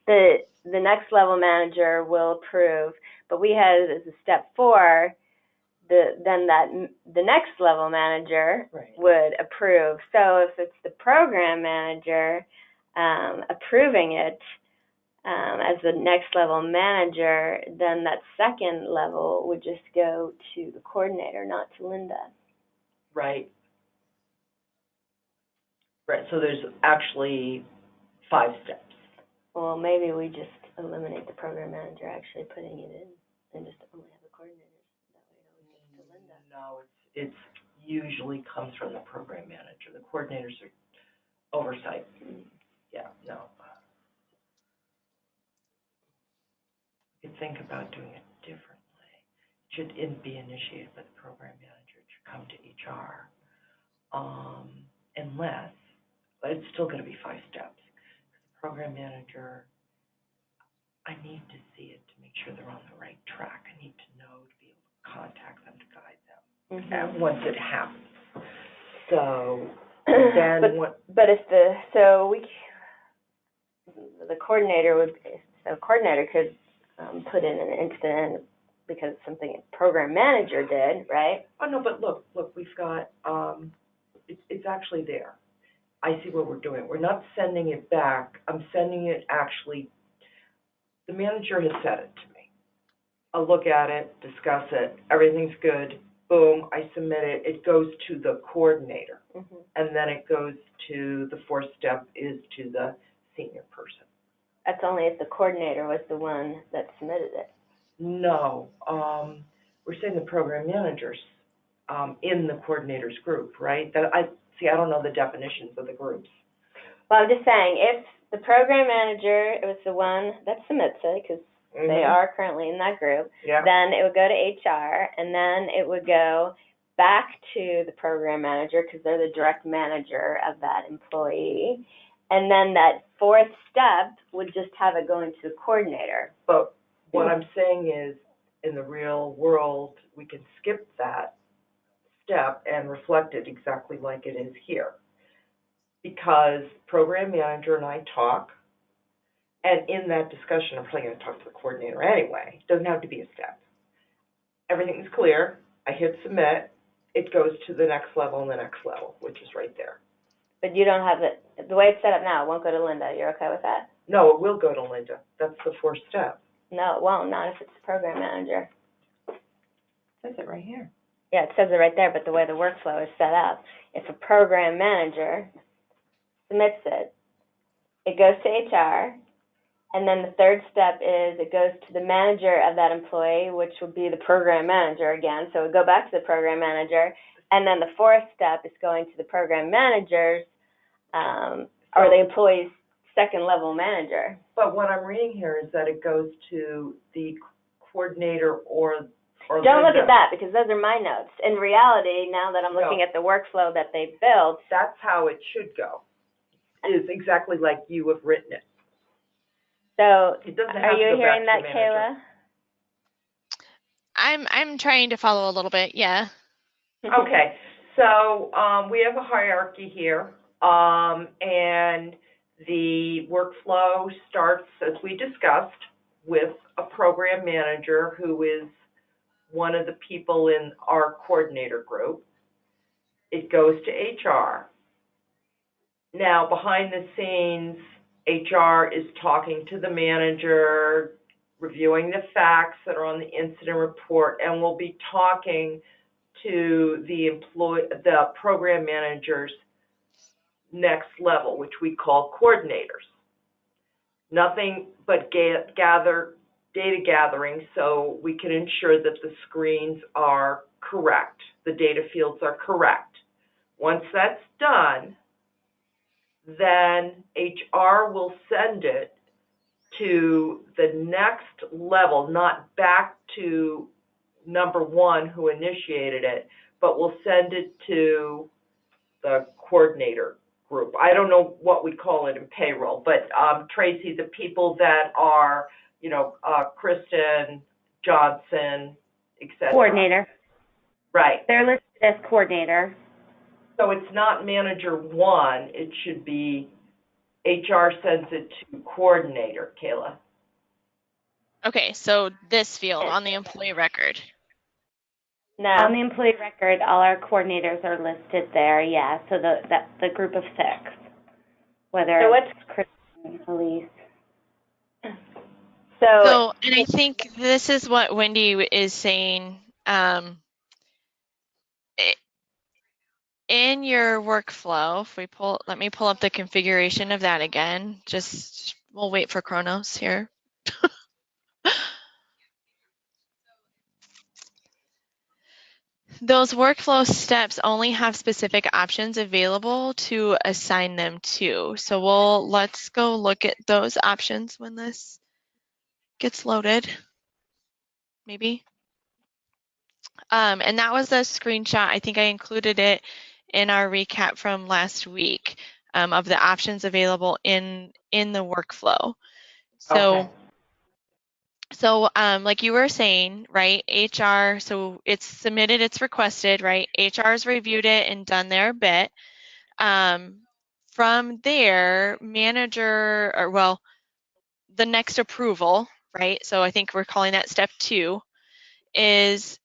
the next level manager will approve, but we had as a step 4, the next level manager Right. would approve. So if it's the program manager approving it as the next level manager, then that second level would just go to the coordinator, not to Linda. Right. Right, so there's actually 5 steps. Well, maybe we just eliminate the program manager actually putting it in and just only have the coordinator. That way it always gets to Linda. No, it's usually comes from the program manager. The coordinators are oversight. Yeah, no. You could think about doing it differently. It should be initiated by the program manager. It should come to HR. Unless, but it's still going to be 5 steps. The program manager, I need to see it to make sure they're on the right track. I need to know to be able to contact them, to guide them once it happens. So then but if the coordinator could put in an incident because it's something a program manager did, right? Oh no, but look, we've got it's actually there. I see what we're doing. We're not sending it back. I'm sending it actually. The manager has said it to me. I'll look at it, discuss it. Everything's good. Boom, I submit it. It goes to the coordinator, and then it goes to the 4th step is to the senior person. That's only if the coordinator was the one that submitted it. No, we're saying the program managers in the coordinators group, right? I don't know the definitions of the groups. Well, I'm just saying, if the program manager was the one that submits it, because they are currently in that group, then it would go to HR, and then it would go back to the program manager, because they're the direct manager of that employee. And then that 4th step would just have it going to the coordinator. But what I'm saying is, in the real world, we can skip that step and reflect it exactly like it is here. Because program manager and I talk, and in that discussion, I'm probably going to talk to the coordinator anyway. It doesn't have to be a step. Everything's clear. I hit submit. It goes to the next level and the next level, which is right there. But you don't have it, the way it's set up now, it won't go to Linda. You're okay with that? No, it will go to Linda. That's the 4th step. No, it won't, not if it's the program manager. It says it right here. Yeah, it says it right there, but the way the workflow is set up, if a program manager submits it, it goes to HR, and then the 3rd step is it goes to the manager of that employee, which would be the program manager again. So it would go back to the program manager, and then the 4th step is going to the program manager's or the employee's 2nd level manager. But what I'm reading here is that it goes to the coordinator or Don't look at that, because those are my notes. In reality, now that I'm looking at the workflow that they built, that's how it should go. It is exactly like you have written it. So It doesn't have are to you go hearing back that, to the manager. Kayla? I'm trying to follow a little bit, yeah. Okay, so we have a hierarchy here, and the workflow starts, as we discussed, with a program manager who is one of the people in our coordinator group. It goes to HR. Now, behind the scenes, HR is talking to the manager, reviewing the facts that are on the incident report, and we'll be talking to the program manager's next level, which we call coordinators. Nothing but data gathering so we can ensure that the screens are correct, the data fields are correct. Once that's done, then HR will send it to the next level, not back to number 1 who initiated it, but we'll send it to the coordinator group. I don't know what we call it in payroll, but Tracy, the people that are, Kristen, Johnson, etc. Coordinator. Right. They're listed as coordinator. So it's not manager 1, it should be HR sends it to coordinator, Kayla. Okay, so this field on the employee record. No. On the employee record, all our coordinators are listed there, yeah, so the group of 6, whether So it's Kristen, Elise. So, and I think this is what Wendy is saying. In your workflow, if we let me pull up the configuration of that again. We'll wait for Kronos here. Those workflow steps only have specific options available to assign them to. So let's go look at those options when this gets loaded, maybe. And that was a screenshot. I think I included it in our recap from last week of the options available in the workflow. So. Okay. So, like you were saying, right, HR, so it's submitted, it's requested, right? HR's reviewed it and done their bit. From there, manager, the next approval, right? So I think we're calling that step 2, is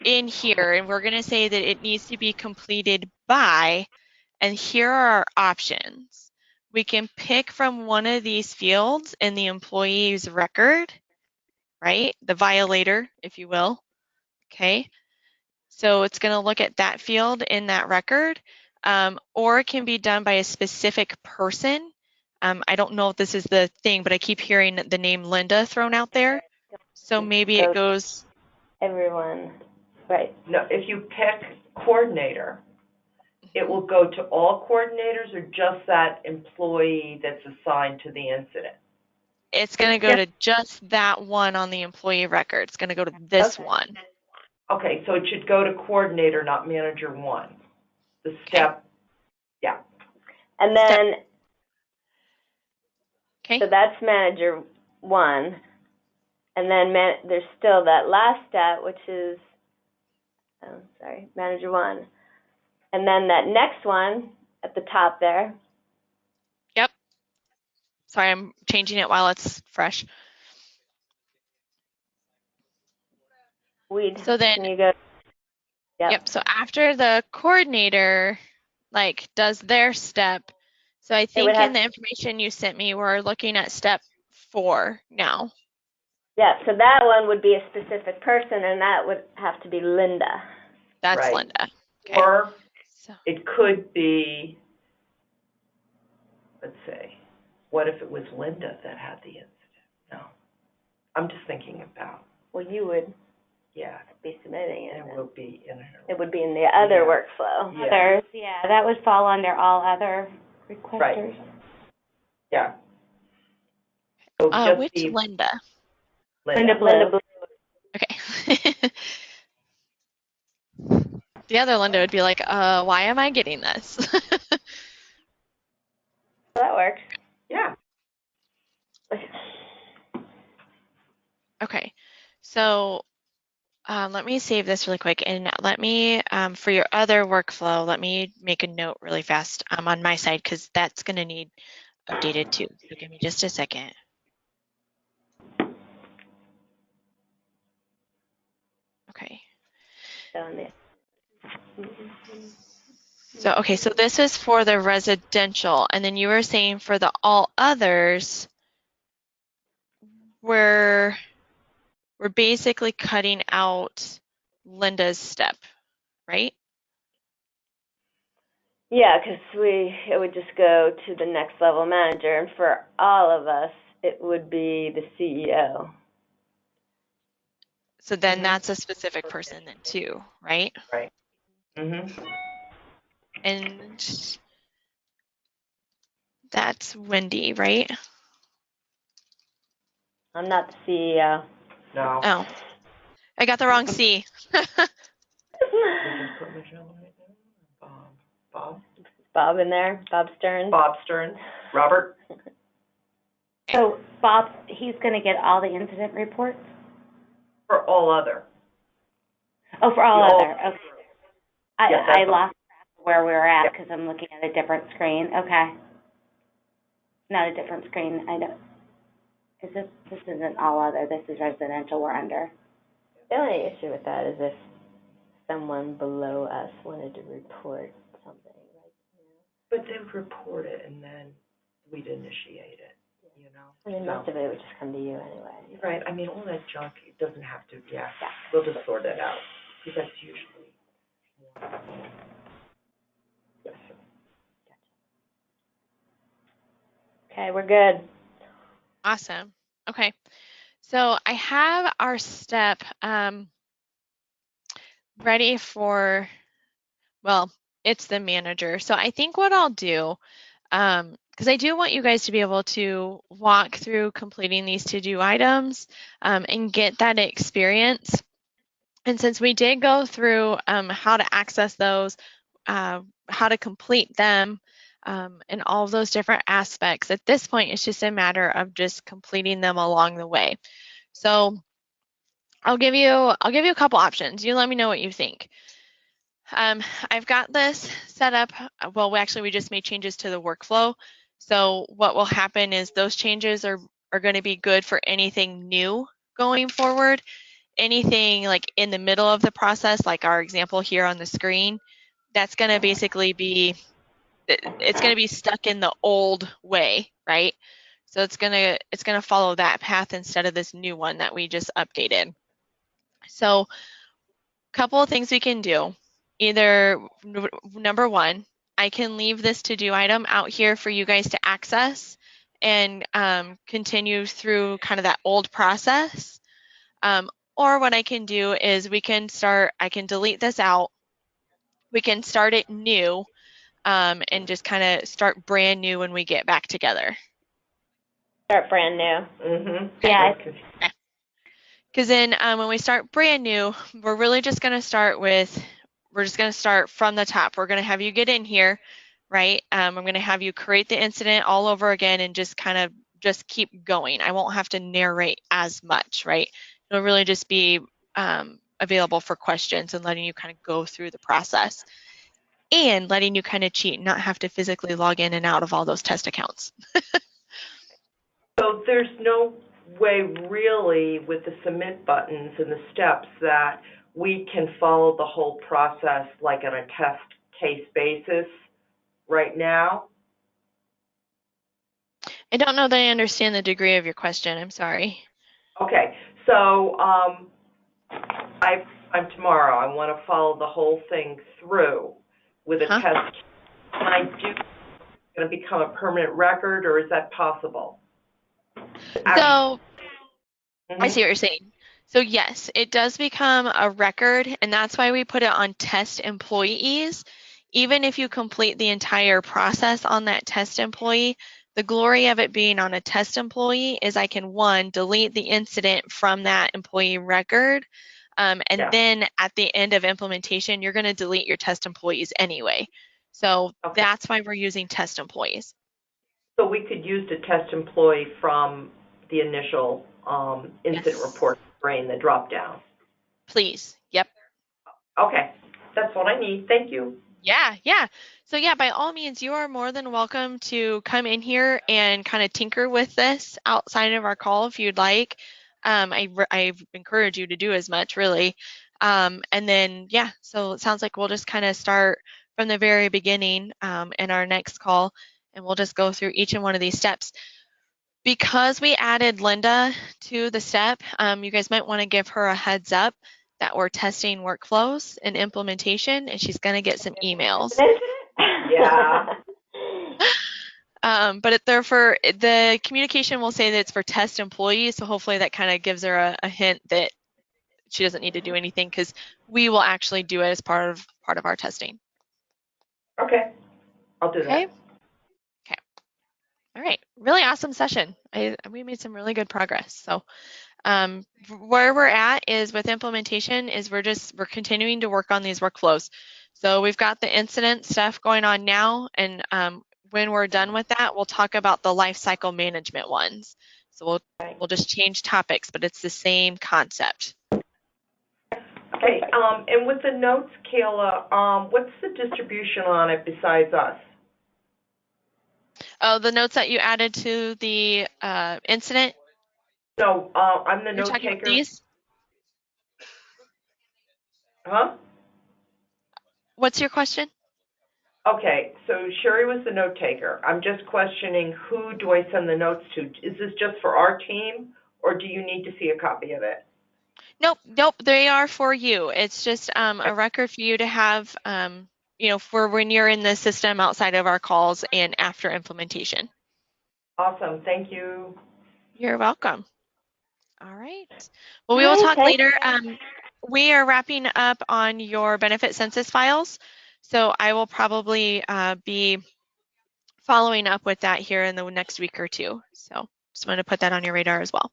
in here, and we're going to say that it needs to be completed by, and here are our options. We can pick from one of these fields in the employee's record, right? The violator, if you will. Okay. So it's going to look at that field in that record, or it can be done by a specific person. I don't know if this is the thing, but I keep hearing the name Linda thrown out there. So maybe it goes. Everyone, right. No, if you pick coordinator, it will go to all coordinators or just that employee that's assigned to the incident? It's going to go to just that one on the employee record. It's going to go to this one. Okay, so it should go to coordinator, not manager 1. The step, yeah. And then, Okay. so that's manager 1. And then there's still that last step, which is, manager 1. And then that next one at the top there. Yep. Sorry, I'm changing it while it's fresh. So then, can you go? Yep. So after the coordinator, does their step, so I think in the information you sent me, we're looking at step 4 now. Yeah, so that one would be a specific person, and that would have to be Linda. That's right. Linda. Okay. Or it could be, let's say, what if it was Linda that had the incident? No. I'm just thinking about. Well, you would be submitting it. It would be in her. It would be in the other workflow. Yeah. Others, that would fall under all other requesters. Right. Yeah. So Which Linda? Linda Blue. Linda Blue. Okay. The other Linda would be like, why am I getting this? That works. Yeah. Okay. So let me save this really quick, and let me, for your other workflow, let me make a note really fast on my side, because that's going to need updated too. So give me just a second. Okay. So, okay, so this is for the residential, and then you were saying for the all others, we're basically cutting out Linda's step, right? Yeah, because it would just go to the next level manager, and for all of us, it would be the CEO. So then that's a specific person then too, right? Right. Mhm. And that's Wendy, right? I'm not the CEO. No. Oh, I got the wrong C. We can put Michelle right there. Bob. Bob in there. Bob Stearns. Bob Stearns. Robert. So Bob, he's going to get all the incident reports? For all other. Oh, for all other. Okay. I Yeah, lost track of where we were at because I'm looking at a different screen. Okay. not a different screen. I don't, is this isn't all other, this is residential we're under. The only issue with that is if someone below us wanted to report something, like, But they would report it and then we'd initiate it, you know? I mean, most of it would just come to you anyway. Right, I mean, all that junk, it doesn't have to, we'll just sort it out, because that's usually. Yes, sir. Okay, we're good. Awesome. Okay. So I have our step ready for, well, it's the manager. So I think what I'll do, because I do want you guys to be able to walk through completing these to-do items and get that experience. And since we did go through how to access those, how to complete them, and all of those different aspects, at this point, it's just a matter of just completing them along the way. So I'll give you a couple options. You let me know what you think. I've got this set up. Well, we just made changes to the workflow. So what will happen is those changes are going to be good for anything new going forward. Anything like in the middle of the process, like our example here on the screen, that's going to basically be, it's going to be stuck in the old way, right? So it's going to follow that path instead of this new one that we just updated. So a couple of things we can do. Either number one, I can leave this to-do item out here for you guys to access and continue through kind of that old process. Or what I can do is I can delete this out. We can start it new and just kind of start brand new when we get back together. Start brand new. Mm-hmm. Yeah. Because then when we start brand new, we're really just going to start from the top. We're going to have you get in here, right? I'm going to have you create the incident all over again and just kind of just keep going. I won't have to narrate as much, right? It'll really just be available for questions and letting you kind of go through the process and letting you kind of cheat and not have to physically log in and out of all those test accounts. So there's no way really with the submit buttons and the steps that we can follow the whole process like on a test case basis right now? I don't know that I understand the degree of your question. I'm sorry. Okay, so I'm tomorrow. I want to follow the whole thing through with a test. Can I do going to become a permanent record, or is that possible? So I see what you're saying. So yes, it does become a record, and that's why we put it on test employees. Even if you complete the entire process on that test employee, the glory of it being on a test employee is I can, one, delete the incident from that employee record, and then at the end of implementation, you're going to delete your test employees anyway. So that's why we're using test employees. So we could use the test employee from the initial incident report screen, the drop down. Please. Yep. Okay, that's what I need. Thank you. Yeah. So yeah, by all means, you are more than welcome to come in here and kind of tinker with this outside of our call if you'd like. I encourage you to do as much, really. And then, so it sounds like we'll just kind of start from the very beginning in our next call, and we'll just go through each and one of these steps. Because we added Linda to the step, you guys might want to give her a heads up that we're testing workflows and implementation, and she's going to get some emails. Yeah. But the communication will say that it's for test employees, so hopefully that kind of gives her a hint that she doesn't need to do anything because we will actually do it as part of our testing. Okay, I'll do that. Okay. All right, really awesome session. We made some really good progress. So where we're at is with implementation is we're continuing to work on these workflows. So we've got the incident stuff going on now, and when we're done with that, we'll talk about the lifecycle management ones. So we'll just change topics, but it's the same concept. Okay, and with the notes, Kayla, what's the distribution on it besides us? Oh, the notes that you added to the incident? No, I'm the You're note talking about taker. these? Huh? What's your question? Okay, so Sherry was the note taker. I'm just questioning, who do I send the notes to? Is this just for our team, or do you need to see a copy of it? Nope, nope, they are for you. It's just a record for you to have, for when you're in the system outside of our calls and after implementation. Awesome, thank you. You're welcome. All right. Well, we All will right, talk thank later. We are wrapping up on your benefit census files, so I will probably be following up with that here in the next week or two. So just wanted to put that on your radar as well.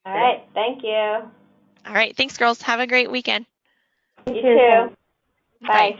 All right, thank you. All right. Thanks, girls. Have a great weekend. You too. Bye. Bye.